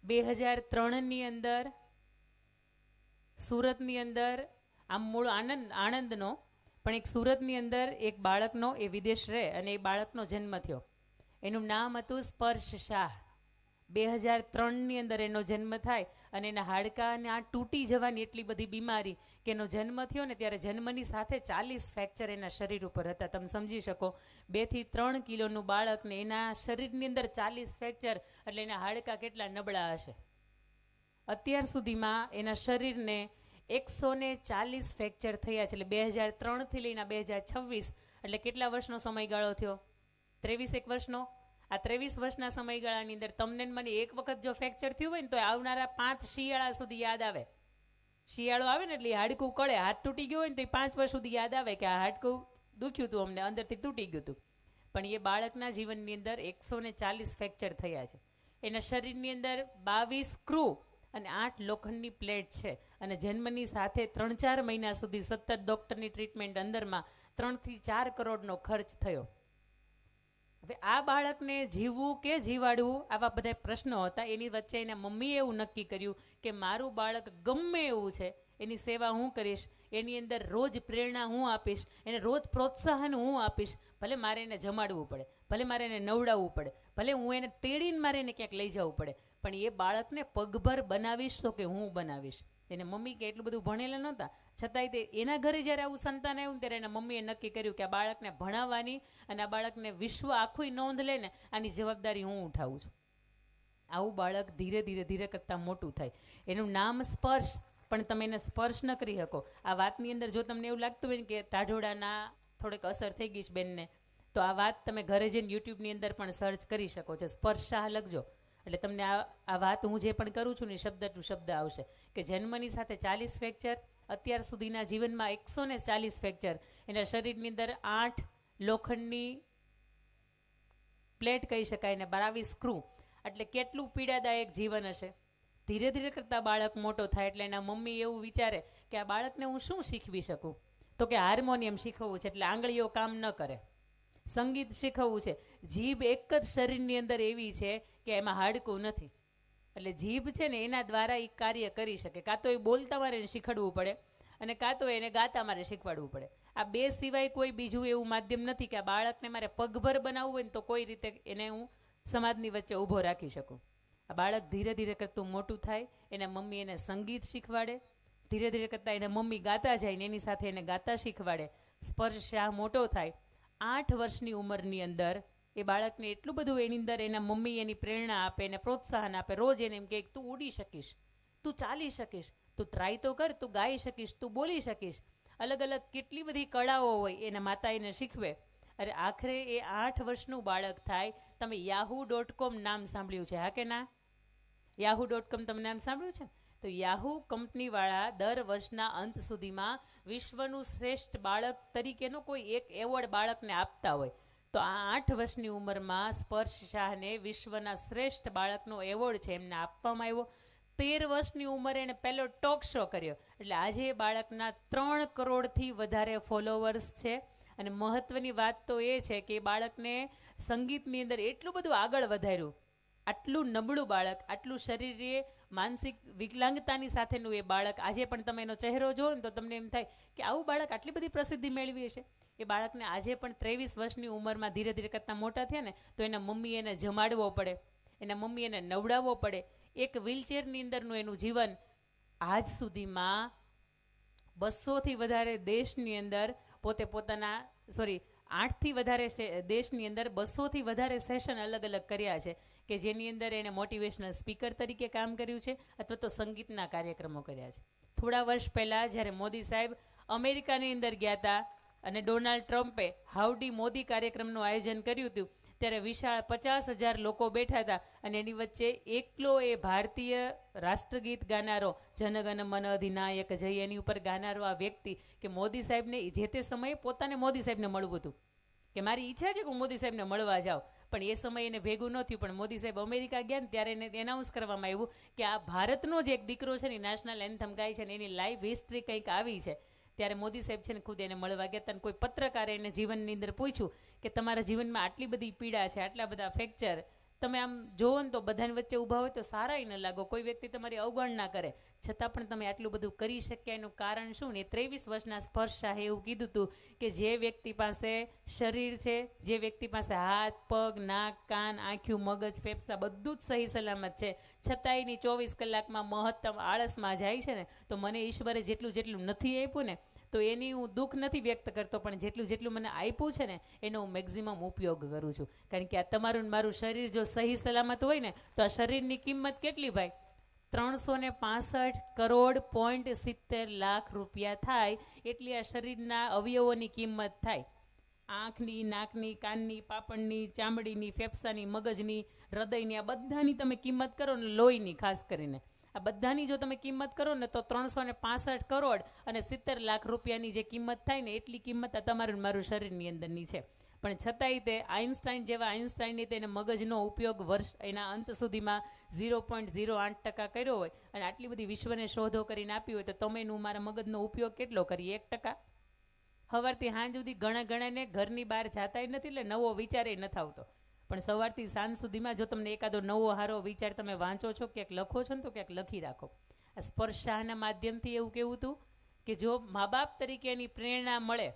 2003ની અંદર સુરતની અંદર આમ મૂળ આણંદનો પણ એક સુરતની અંદર એક બાળકનો એ વિદેશ રહે અને એ બાળકનો જન્મ થયો. એનું નામ હતું સ્પર્શ શાહ. 2003ની અંદર એનો જન્મ થાય અને એના હાડકાને આ તૂટી જવાની એટલી બધી બીમારી કે એનો જન્મ થયો ને ત્યારે જન્મની સાથે 40 ફ્રેક્ચર એના શરીર ઉપર હતા. તમે સમજી શકો 2 થી 3 કિલોનું બાળક ને એના શરીરની અંદર 40 ફ્રેક્ચર એટલે એના હાડકા કેટલા નબળા હશે. અત્યાર સુધીમાં એના શરીરને 140 ફ્રેક્ચર થયા છે. એટલે 2003થી લઈને 2026 એટલે કેટલા વર્ષનો સમયગાળો થયો? 23 વર્ષનો. આ 23 વર્ષના સમયગાળાની અંદર તમને મને એક વખત જો ફ્રેક્ચર થયું હોય ને તો આવનારા 5 શિયાળા સુધી યાદ આવે. શિયાળો આવે ને એટલે હાડકું કળે. હાથ તૂટી ગયો હોય ને તો 5 વર્ષ સુધી યાદ આવે કે આ હાડકું દુખ્યું હતું, અમને અંદરથી તૂટી ગયું હતું. પણ એ બાળકના જીવનની અંદર 140 ફ્રેક્ચર થયા છે. એના શરીરની અંદર 22 સ્ક્રૂ અને 8 લોખંડની પ્લેટ છે. અને જન્મની સાથે 3-4 મહિના સુધી સતત ડૉક્ટરની ટ્રીટમેન્ટ અંદરમાં 3 થી 4 કરોડનો ખર્ચ થયો. હવે આ બાળકને જીવવું કે જીવાડવું આવા બધા પ્રશ્નો હતા. એની વચ્ચે એના મમ્મીએ એવું નક્કી કર્યું કે મારું બાળક ગમે એવું છે, એની સેવા હું કરીશ, એની અંદર રોજ પ્રેરણા હું આપીશ, એને રોજ પ્રોત્સાહન હું આપીશ. ભલે મારે એને જમાડવું પડે, ભલે મારે એને નવડાવવું પડે, ભલે હું એને તેડીને મારે એને ક્યાંક લઈ જવું પડે, પણ એ બાળકને પગભર બનાવીશ તો કે હું બનાવીશ. એને મમ્મી કે એટલું બધું ભણેલા નહોતા, છતાંય તે એના ઘરે જ્યારે આવું સંતાન આવ્યું ત્યારે એના મમ્મીએ નક્કી કર્યું કે આ બાળકને ભણાવવાની અને આ બાળકને વિશ્વ આખું નોંધ લે ને આની જવાબદારી હું ઉઠાવું છું. આવું બાળક ધીરે ધીરે ધીરે કરતાં મોટું થાય. એનું નામ સ્પર્શ, પણ તમે એને સ્પર્શ ન કરી શકો. આ વાતની અંદર જો તમને એવું લાગતું હોય ને કે ટાઢોળાના થોડીક અસર થઈ ગઈ છે બેનને, તો આ વાત તમે ઘરે જઈને યુટ્યુબની અંદર પણ સર્ચ કરી શકો છો. સ્પર્શ શાહ લખજો એટલે તમને આ વાત હું જે પણ કરું છું ને શબ્દ ટુ શબ્દ આવશે. કે જન્મની સાથે 40 ફ્રેક્ચર, અત્યાર સુધીના જીવનમાં 140 ફ્રેક્ચર, એના શરીરની અંદર 8 લોખંડની પ્લેટ કહી શકાય ને 22 સ્ક્રૂ. એટલે કેટલું પીડાદાયક જીવન હશે. ધીરે ધીરે કરતાં બાળક મોટો થાય એટલે એના મમ્મી એવું વિચારે કે આ બાળકને હું શું શીખવી શકું? તો કે હાર્મોનિયમ શીખવવું છે એટલે આંગળીઓ કામ ન કરે. સંગીત શીખવવું છે. જીભ એક જ શરીરની અંદર એવી છે કે એમાં હાડકું નથી, એટલે જીભ છે ને એના દ્વારા એ કાર્ય કરી શકે. કાં તો એ બોલતા મારે એને શીખવાડવું પડે અને કાં તો એને ગાતા મારે શીખવાડવું પડે. આ બે સિવાય કોઈ બીજું એવું માધ્યમ નથી કે આ બાળકને મારે પગભર બનાવવું હોય ને તો કોઈ રીતે એને હું સમાજની વચ્ચે ઊભો રાખી શકું. આ બાળક ધીરે ધીરે કરતું મોટું થાય, એના મમ્મી એને સંગીત શીખવાડે, ધીરે ધીરે કરતાં એના મમ્મી ગાતા જાય ને એની સાથે એને ગાતા શીખવાડે. સ્પર્શ શાહ મોટો થાય. 8 વર્ષની ઉંમરની અંદર એ બાળકને એટલું બધું એની અંદર એના મમ્મી એની પ્રેરણા આપે, એને પ્રોત્સાહન આપે. રોજ એને એમ કહે તું ઉડી શકીશ, તું ચાલી શકીશ, તું ટ્રાય તો કર, તું ગાઈ શકીશ, તું બોલી શકીશ. અલગ અલગ કેટલી બધી કળાઓ હોય એના માતા એને શીખવે. અરે આખરે એ 8 વર્ષનું બાળક થાય. તમે yahoo.com નામ સાંભળ્યું છે, હા કે ના? yahoo.com તમે નામ સાંભળ્યું છે? તો યાહુ કંપનીવાળા દર વર્ષના અંત સુધીમાં વિશ્વનું શ્રેષ્ઠ બાળક તરીકેનો કોઈ એક એવોર્ડ બાળકને આપતા હોય. તો આ 8 વર્ષની ઉંમરમાં સ્પર્શ શાહને વિશ્વના શ્રેષ્ઠ બાળકનો એવોર્ડ છે એમને આપવામાં આવ્યો. 13 વર્ષની ઉંમરે એણે પહેલો ટોક શો કર્યો. એટલે આજે એ બાળકના 3 કરોડથી વધારે ફોલોવર્સ છે. અને મહત્વની વાત તો એ છે કે એ બાળકને સંગીતની અંદર એટલું બધું આગળ વધાર્યું. આટલું નબળું બાળક, આટલું શરીરે માનસિક વિકલાંગતાની સાથેનું એ બાળક, આજે પણ તમે એનો ચહેરો જોવો ને તો તમને એમ થાય કે આવું બાળક આટલી બધી પ્રસિદ્ધિ મેળવી હશે. એ બાળકને આજે પણ 23 વર્ષની ઉંમરમાં ધીરે ધીરે કરતાં મોટા થયા ને તો એના મમ્મી એને જમાડવો પડે, એના મમ્મી એને નવડાવવો પડે. એક વ્હીલચેરની અંદરનું એનું જીવન આજ સુધીમાં 200થી વધારે દેશની અંદર પોતે પોતાના 8થી વધારે દેશની અંદર 200થી વધારે સેશન અલગ અલગ કર્યા છે કે જેની અંદર એને મોટિવેશનલ સ્પીકર તરીકે કામ કર્યું છે અથવા તો સંગીતના કાર્યક્રમો કર્યા છે. થોડા વર્ષ પહેલાં જ્યારે મોદી સાહેબ અમેરિકાની અંદર ગયા હતા અને ડોનાલ્ડ ટ્રમ્પે હાઉડી મોદી કાર્યક્રમનું આયોજન કર્યું હતું ત્યારે વિશાળ 50,000 લોકો બેઠા હતા અને એની વચ્ચે એકલો એ ભારતીય રાષ્ટ્રગીત ગાનારો જનગણ મન અધિનાયક જય એની ઉપર ગાનારો આ વ્યક્તિ કે મોદી સાહેબને જે તે સમયે પોતાને મોદી સાહેબને મળવું હતું કે મારી ઈચ્છા છે કે હું મોદી સાહેબને મળવા જાઉં, પણ એ સમયે એને ભેગું ન થયું. પણ મોદી સાહેબ અમેરિકા ગયા ને ત્યારે એને એનાઉન્સ કરવામાં આવ્યું કે આ ભારતનો જે એક દીકરો છે ને નેશનલ એન્થમ ગાય છે ને એની લાઈફ હિસ્ટ્રી કંઈક આવી છે. ત્યારે મોદી સાહેબ છે ને ખુદ એને મળવા ગયા હતા. કોઈ પત્રકારે એને જીવનની અંદર પૂછ્યું કે તમારા જીવનમાં આટલી બધી પીડા છે, આટલા બધા ફ્રેક્ચર, તમે આમ જોવો ને તો બધાની વચ્ચે ઊભા હોય તો સારાય ન લાગો, કોઈ વ્યક્તિ તમારી અવગણના કરે, છતાં પણ તમે આટલું બધું કરી શક્યા એનું કારણ શું ને? 23 વર્ષના સ્પર્શ શાહે એવું કીધું હતું કે જે વ્યક્તિ પાસે શરીર છે, જે વ્યક્તિ પાસે હાથ પગ નાક કાન આંખ્યું મગજ ફેફસા બધું જ સહી સલામત છે, છતાં એની 24 કલાકમાં મહત્તમ આળસમાં જાય છે ને, તો મને ઈશ્વરે જેટલું નથી આપ્યું ને, તો એની હું દુઃખ નથી વ્યક્ત કરતો, પણ જેટલું મને આપ્યું છે ને એનો હું મેક્ઝિમમ ઉપયોગ કરું છું. કારણ કે આ તમારું ને મારું શરીર જો સહી સલામત હોય ને તો આ શરીરની કિંમત કેટલી ભાઈ? 365 કરોડ પોઈન્ટ 70 લાખ રૂપિયા થાય એટલી આ શરીરના અવયવોની કિંમત થાય. આંખની નાકની કાનની પાપણની ચામડીની ફેફસાની મગજની હૃદયની આ બધાની તમે કિંમત કરો ને, લોહીની ખાસ કરીને આ બધાની જો તમે કિંમત કરો ને તો 365 કરોડ અને 70 લાખ રૂપિયાની જે કિંમત થાય ને એટલી કિંમત આ તમારું મારું શરીરની અંદરની છે. પણ છતાંય તે આઈન્સ્ટાઈનની તેને મગજનો ઉપયોગ વર્ષ એના અંત સુધીમાં 0.08% કર્યો હોય અને આટલી બધી વિશ્વને શોધો કરીને આપી હોય, તો તમે મારા મગજનો ઉપયોગ કેટલો કરીએ? 1%. સવારથી સાંજ સુધી ગણાને ઘરની બહાર જાતાય નથી એટલે નવો વિચારે નથી આવતો, પણ સવારથી સાંજ સુધીમાં જો તમને એકાદો નવો સારો વિચાર તમે વાંચો છો, ક્યાંક લખો છો ને, તો ક્યાંક લખી રાખો. આ સ્પર્શ શાહના માધ્યમથી એવું કેવું હતું કે જો મા બાપ તરીકે એની પ્રેરણા મળે,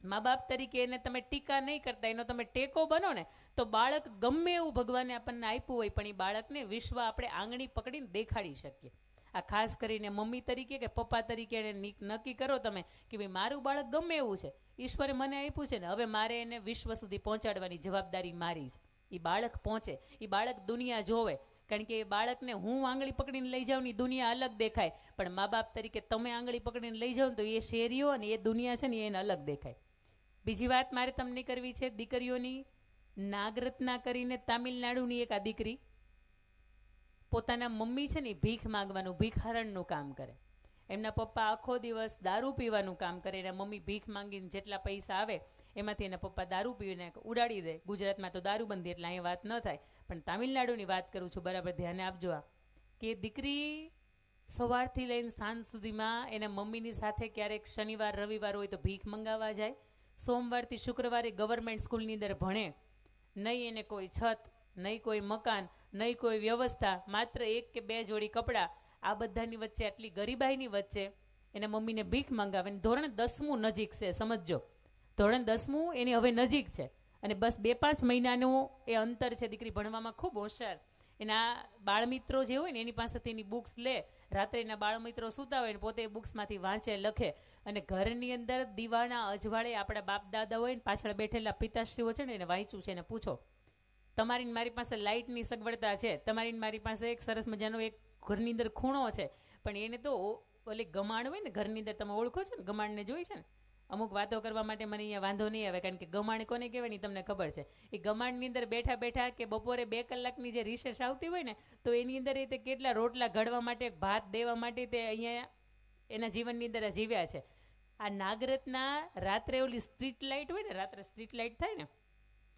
મા બાપ તરીકે એને તમે ટીકા નહીં કરતા, એનો તમે ટેકો બનો ને, તો બાળક ગમે એવું ભગવાને આપણને આપ્યું હોય પણ એ બાળકને વિશ્વ આપણે આંગળી પકડીને દેખાડી શકીએ. આ ખાસ કરીને મમ્મી તરીકે કે પપ્પા તરીકે એને નક્કી કરો તમે કે ભાઈ મારું બાળક ગમે એવું છે, ઈશ્વરે મને આપ્યું છે ને, હવે મારે એને વિશ્વ સુધી પહોંચાડવાની જવાબદારી મારી છે. એ બાળક પહોંચે, એ બાળક દુનિયા જોવે, કારણ કે એ બાળકને હું આંગળી પકડીને લઈ જાઉં ને દુનિયા અલગ દેખાય, પણ મા બાપ તરીકે તમે આંગળી પકડીને લઈ જાઓ ને તો એ શેરીઓ અને એ દુનિયા છે ને એને અલગ દેખાય. બીજી વાત મારે તમને કરવી છે દીકરીઓની. નાગરત્ના કરીને તામિલનાડુની એક આ દીકરી પોતાના મમ્મી છે ને ભીખ માંગવાનું, ભિખારણનું કામ કરે. એમના પપ્પા આખો દિવસ દારૂ પીવાનું કામ કરે, એના મમ્મી ભીખ માંગીને જેટલા પૈસા આવે એમાંથી એના પપ્પા દારૂ પીને ઉડાડી દે. ગુજરાતમાં તો દારૂબંધી એટલે અહીં વાત ન થાય, પણ તામિલનાડુની વાત કરું છું, બરાબર ધ્યાને આપજો. આ કે દીકરી સવારથી લઈને સાંજ સુધીમાં એના મમ્મીની સાથે ક્યારેક શનિવાર રવિવાર હોય તો ભીખ મંગાવવા જાય, સોમવારથી શુક્રવારે ગવર્મેન્ટ સ્કૂલની અંદર ભણે, નહીં એને કોઈ છત, નહીં કોઈ મકાન, નહીં કોઈ વ્યવસ્થા, માત્ર 1 કે 2 જોડી કપડાં, આ બધાની વચ્ચે આટલી ગરીબાઈની વચ્ચે એના મમ્મીને ભીખ મંગાવે. ધોરણ 10મું નજીક છે, સમજજો, ધોરણ 10મું એની હવે નજીક છે અને બસ 2-5 મહિનાનું એ અંતર છે. દીકરી ભણવામાં ખૂબ હોશિયાર, એના બાળમિત્રો જે હોય ને એની પાસેથી એની બુક્સ લે, રાત્રે એના બાળમિત્રો સૂતા હોય ને પોતે એ બુક્સમાંથી વાંચે લખે, અને ઘરની અંદર દીવાના અજવાળે આપણા બાપ દાદા હોય ને પાછળ બેઠેલા પિતાશ્રીઓ છે ને એને વાંચ્યું છે, એને પૂછો. તમારી મારી પાસે લાઇટની સગવડતા છે, તમારી મારી પાસે એક સરસ મજાનો એક ઘરની અંદર ખૂણો છે, પણ એને તો ઓલી ગમાણ હોય ને ઘરની અંદર, તમે ઓળખો છો ને ગમાણને જોઈ છે ને? અમુક વાતો કરવા માટે મને અહીંયા વાંધો નહીં આવે, કારણ કે ગમાણ કોને કહેવાય ને તમને ખબર છે. એ ગમાણની અંદર બેઠા બેઠા કે બપોરે 2 કલાકની જે રિસેસ આવતી હોય ને, તો એની અંદર એ તે કેટલા રોટલા ઘડવા માટે, ભાત દેવા માટે તે અહીંયા એના જીવનની અંદર જીવ્યા છે. આ નાગરત્ના રાત્રે ઓલી સ્ટ્રીટ લાઇટ હોય ને, રાત્રે સ્ટ્રીટ લાઇટ થાય ને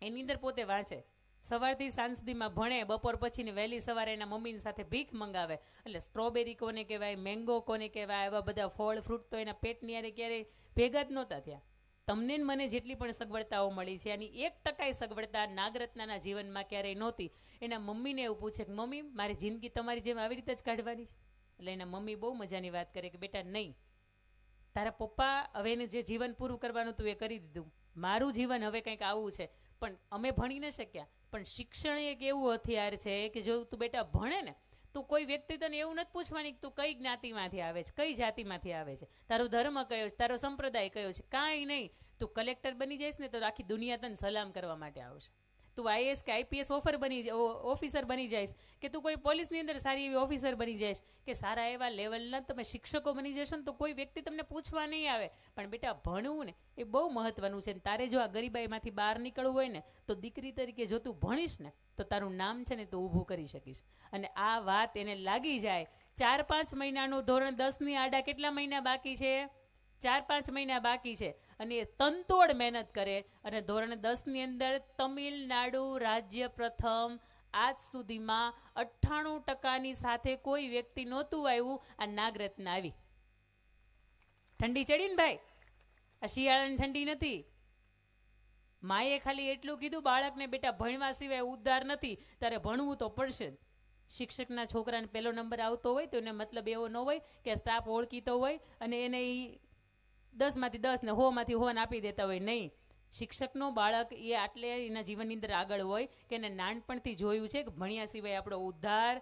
એની અંદર પોતે વાંચે, સવારથી સાંજ સુધીમાં ભણે, બપોર પછીની વહેલી સવારે એના મમ્મીની સાથે ભીખ મંગાવે. એટલે સ્ટ્રોબેરી કોને કહેવાય, મેંગો કોને કહેવાય, એવા બધા ફળ ફ્રૂટ તો એના પેટની યારે ક્યારેય ભેગા જ નહોતા થયા. તમને મને જેટલી પણ સગવડતાઓ મળી છે એની 1% સગવડતા નાગરત્નાના જીવનમાં ક્યારેય નહોતી. એના મમ્મીને એવું પૂછે કે મમ્મી મારી જિંદગી તમારી જેમ આવી રીતે જ કાઢવાની છે? એટલે એના મમ્મી બહુ મજાની વાત કરે કે બેટા નહીં, તારા પપ્પા હવે એનું જે જીવન પૂરું કરવાનું તું એ કરી દીધું, મારું જીવન હવે કંઈક આવું છે. પણ અમે ભણી ન શક્યા, પણ શિક્ષણ એક એવું હથિયાર છે કે જો તું બેટા ભણે ને તો કોઈ વ્યક્તિ તને એવું નથી પૂછવાની કે તું કઈ જ્ઞાતિમાંથી આવે છે, કઈ જાતિમાંથી આવે છે, તારો ધર્મ કયો છે, તારો સંપ્રદાય કયો છે, કાંઈ નહીં. તું કલેક્ટર બની જઈશ ને તો આખી દુનિયા તને સલામ કરવા માટે આવશે. તું આઈએએસ કે આઈપીએસ ઓફિસર બની જઈશ, કે તું કોઈ પોલીસની અંદર સારી એવી ઓફિસર બની જઈશ, કે સારા એવા લેવલના તમે શિક્ષકો બની જશો ને તો કોઈ વ્યક્તિ તમને પૂછવા નહીં આવે. પણ બેટા ભણવું ને એ બહુ મહત્વનું છે. તારે જો આ ગરીબાઈમાંથી બહાર નીકળવું હોય ને તો દીકરી તરીકે જો તું ભણીશ ને તો તારું નામ છે ને તું ઊભું કરી શકીશ. અને આ વાત એને લાગી જાય. 4-5 મહિનાનું ધોરણ 10ની આડા કેટલા મહિના બાકી છે? 4-5 મહિના બાકી છે અને એ તનતોડ મહેનત કરે અને ધોરણ 10ની અંદર તમિલનાડુ રાજ્ય પ્રથમ. આજ સુધીમાં 98%ની સાથે કોઈ વ્યક્તિ નહોતું આવ્યું, આ નાગરત્ના આવી. ઠંડી ચડી ને ભાઈ, આ શિયાળાની ઠંડી નથી. માએ ખાલી એટલું કીધું બાળકને, બેટા ભણવા સિવાય ઉદ્ધાર નથી, તારે ભણવું તો પડશે જ. શિક્ષકના છોકરાને પહેલો નંબર આવતો હોય તો એને મતલબ એવો ન હોય કે સ્ટાફ ઓળખીતો હોય અને એને એ 10માંથી 10 ને 100માંથી 100 આપી દેતા હોય. નહીં, શિક્ષકનો બાળક એ આટલે એના જીવનની અંદર આગળ હોય કે એને નાનપણથી જોયું છે કે ભણ્યા સિવાય આપણો ઉદ્ધાર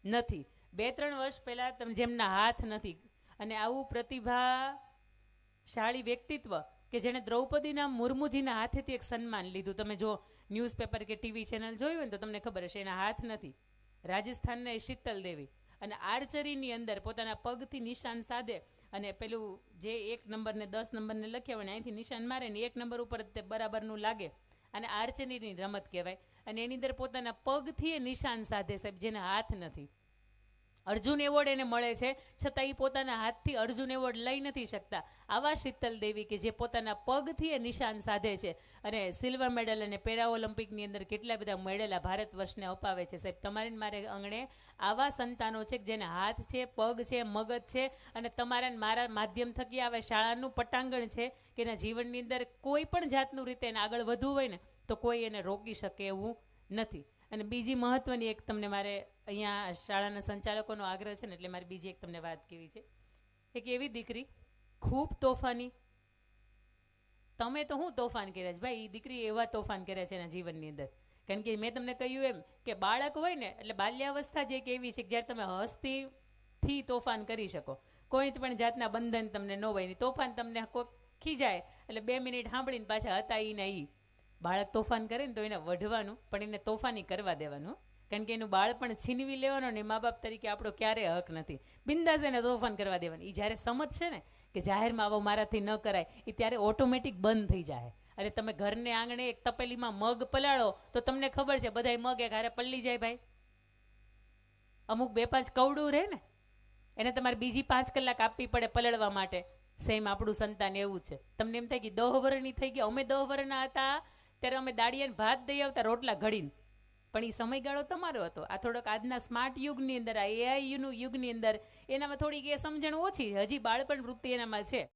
નથી. 2-3 વર્ષ પહેલાં જેમના હાથ નથી અને આવું પ્રતિભાશાળી વ્યક્તિત્વ કે જેણે દ્રૌપદીના મુર્મુજીના હાથેથી એક સન્માન લીધું. તમે જો ન્યૂઝપેપર કે ટીવી ચેનલ જોયું હોય ને તો તમને ખબર હશે, એના હાથ નથી. રાજસ્થાનના શીતલ દેવી અને આર્ચરીની અંદર પોતાના પગથી નિશાન સાધે અને પેલું જે 1 નંબર ને 10 નંબરને લખ્યા હોય ને અહીંથી નિશાન મારે ને 1 નંબર ઉપર તે બરાબરનું લાગે અને આર્ચરીની રમત કહેવાય. અને એની અંદર પોતાના પગથી એ નિશાન સાધે સાહેબ, જેના હાથ નથી. અર્જુન એવોર્ડ એને મળે છે, છતાં એ પોતાના હાથથી અર્જુન એવોર્ડ લઈ નથી શકતા. આવા શીતલ દેવી કે જે પોતાના પગથી એ નિશાન સાધે છે અને સિલ્વર મેડલ અને પેરા ઓલિમ્પિકની અંદર કેટલા બધા મેડલ આ ભારત વર્ષને અપાવે છે. સાહેબ, તમારે મારે આંગણે આવા સંતાનો છે કે જેને હાથ છે, પગ છે, મગજ છે અને તમારા મારા માધ્યમ થકી આવે શાળાનું પટાંગણ છે કે એના જીવનની અંદર કોઈ પણ જાતનું રીતે એને આગળ વધવું હોય ને તો કોઈ એને રોકી શકે એવું નથી. અને બીજી મહત્વની એક તમને મારે અહીંયા શાળાના સંચાલકોનો આગ્રહ છે ને એટલે મારે બીજી એક તમને વાત કહેવી છે. એક એવી દીકરી ખૂબ તોફાની, તમે તો હું તોફાન કર્યા છે ભાઈ, એ દીકરી એવા તોફાન કર્યા છે એના જીવનની અંદર. કારણ કે મેં તમને કહ્યું એમ કે બાળક હોય ને એટલે બાલ્યાવસ્થા જે એક એવી છે કે જ્યારે તમે હસ્તીથી તોફાન કરી શકો, કોઈ પણ જાતના બંધન તમને ન હોય ને તોફાન તમને કોઈ ખીજાય એટલે 2 મિનિટ સાંભળીને પાછા હતા ઈ ને ઈ. બાળક તોફાન કરે ને તો એને વઢવાનું પણ એને તોફાની કરવા દેવાનું, કારણ કે એનું બાળપણ છીનવી લેવાનો ને મા બાપ તરીકે આપણો ક્યારેય હક નથી. બિંદાસ એને તોફાન કરવા દેવાનું. એ જ્યારે સમજશે ને કે જાહેરમાં આવો મારાથી ન કરાય, એ ત્યારે ઓટોમેટિક બંધ થઈ જાય. અને તમે ઘરને આંગણે એક તપેલીમાં મગ પલાળો તો તમને ખબર છે બધાય મગ એક હારે પલળી જાય ભાઈ. અમુક 2-5 કવડું રહે ને એને તમારે બીજી 5 કલાક આપવી પડે પલળવા માટે. સેમ આપણું સંતાન એવું છે. તમને એમ થાય કે 10 વર્ષની થઈ ગયા, અમે 10 વર્ષના હતા ત્યારે અમે દાળિયાને ભાત દઈ આવતા રોટલા ઘડીને, પણ એ સમયગાળો તમારો હતો. આ થોડોક આજના સ્માર્ટ યુગની અંદર, આ એઆઈ યુગની અંદર એનામાં થોડીક એ સમજણ ઓછી, હજી બાળપણ વૃત્તિ એનામાં છે.